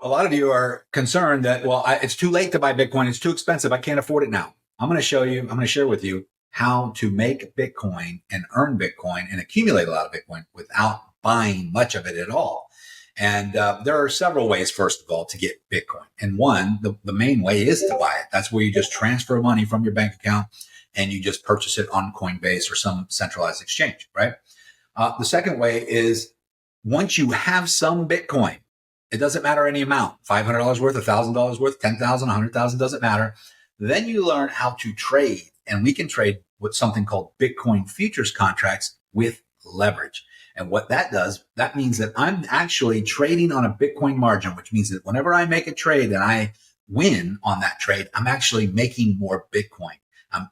A lot of you are concerned that, well, it's too late to buy Bitcoin. It's too expensive. I can't afford it now. I'm going to share with you how to make Bitcoin and earn Bitcoin and accumulate a lot of Bitcoin without buying much of it at all. And there are several ways, first of all, to get Bitcoin. And one, the main way is to buy it. That's where you just transfer money from your bank account and you just purchase it on Coinbase or some centralized exchange, right? The second way is once you have some Bitcoin, it doesn't matter any amount, $500 worth, $1,000 worth, 10,000, 100,000, doesn't matter. Then you learn how to trade, and we can trade with something called Bitcoin futures contracts with leverage. And what that does, that means that I'm actually trading on a Bitcoin margin, which means that whenever I make a trade and I win on that trade, I'm actually making more Bitcoin.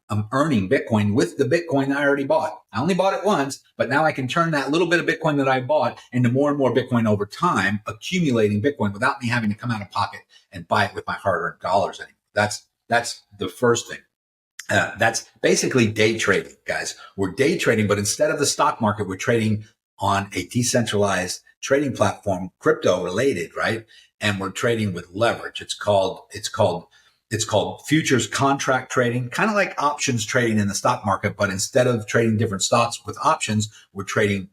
I'm earning Bitcoin with the Bitcoin that I already bought. I only bought it once, but now I can turn that little bit of Bitcoin that I bought into more and more Bitcoin over time, accumulating Bitcoin without me having to come out of pocket and buy it with my hard-earned dollars anymore. That's the first thing. That's basically day trading, guys. We're day trading, but instead of the stock market, we're trading on a decentralized trading platform, crypto related, right? And we're trading with leverage. It's called futures contract trading, kind of like options trading in the stock market, but instead of trading different stocks with options, we're trading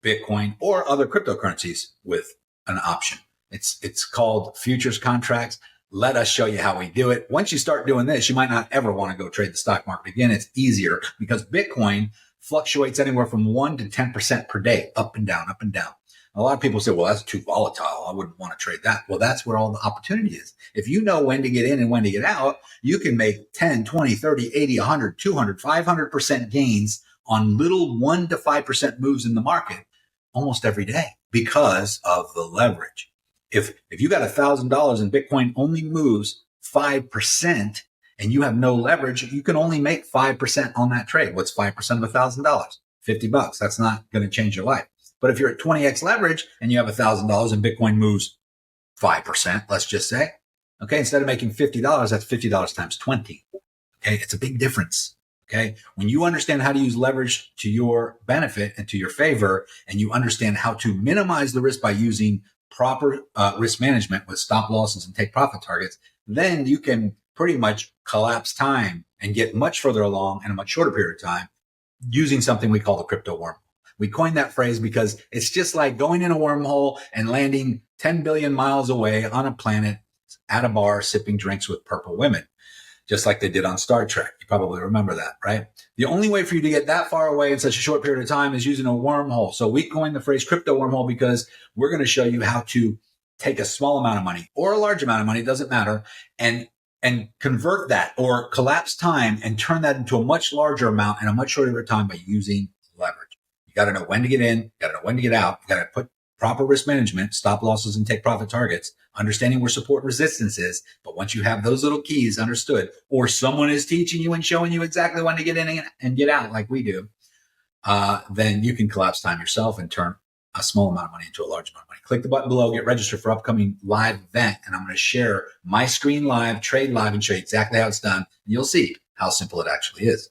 Bitcoin or other cryptocurrencies with an option. It's called futures contracts. Let us show you how we do it. Once you start doing this, you might not ever want to go trade the stock market again. It's easier because Bitcoin fluctuates anywhere from 1 to 10% per day, up and down, up and down. A lot of people say, well, that's too volatile. I wouldn't want to trade that. Well, that's where all the opportunity is. If you know when to get in and when to get out, you can make 10, 20, 30, 80, 100, 200, 500% gains on little 1 to 5% moves in the market almost every day because of the leverage. If you got $1,000 and Bitcoin only moves 5% and you have no leverage, you can only make 5% on that trade. What's 5% of $1,000? $50. That's not going to change your life. But if you're at 20x leverage and you have $1,000 and Bitcoin moves 5%, let's just say, okay, instead of making $50, that's $50 times 20. Okay. It's a big difference. Okay. When you understand how to use leverage to your benefit and to your favor, and you understand how to minimize the risk by using proper risk management with stop losses and take profit targets, then you can pretty much collapse time and get much further along in a much shorter period of time using something we call the crypto wormhole. We coined that phrase because it's just like going in a wormhole and landing 10 billion miles away on a planet at a bar sipping drinks with purple women, just like they did on Star Trek. You probably remember that, right? The only way for you to get that far away in such a short period of time is using a wormhole. So we coined the phrase crypto wormhole because we're going to show you how to take a small amount of money or a large amount of money, it doesn't matter, and convert that or collapse time and turn that into a much larger amount in a much shorter time by using leverage. You got to know when to get in, you got to know when to get out, you got to put proper risk management, stop losses and take profit targets, understanding where support and resistance is. But once you have those little keys understood, or someone is teaching you and showing you exactly when to get in and get out like we do, then you can collapse time yourself and turn a small amount of money into a large amount of money. Click the button below, get registered for upcoming live event, and I'm going to share my screen live, trade live, and show you exactly how it's done. And you'll see how simple it actually is.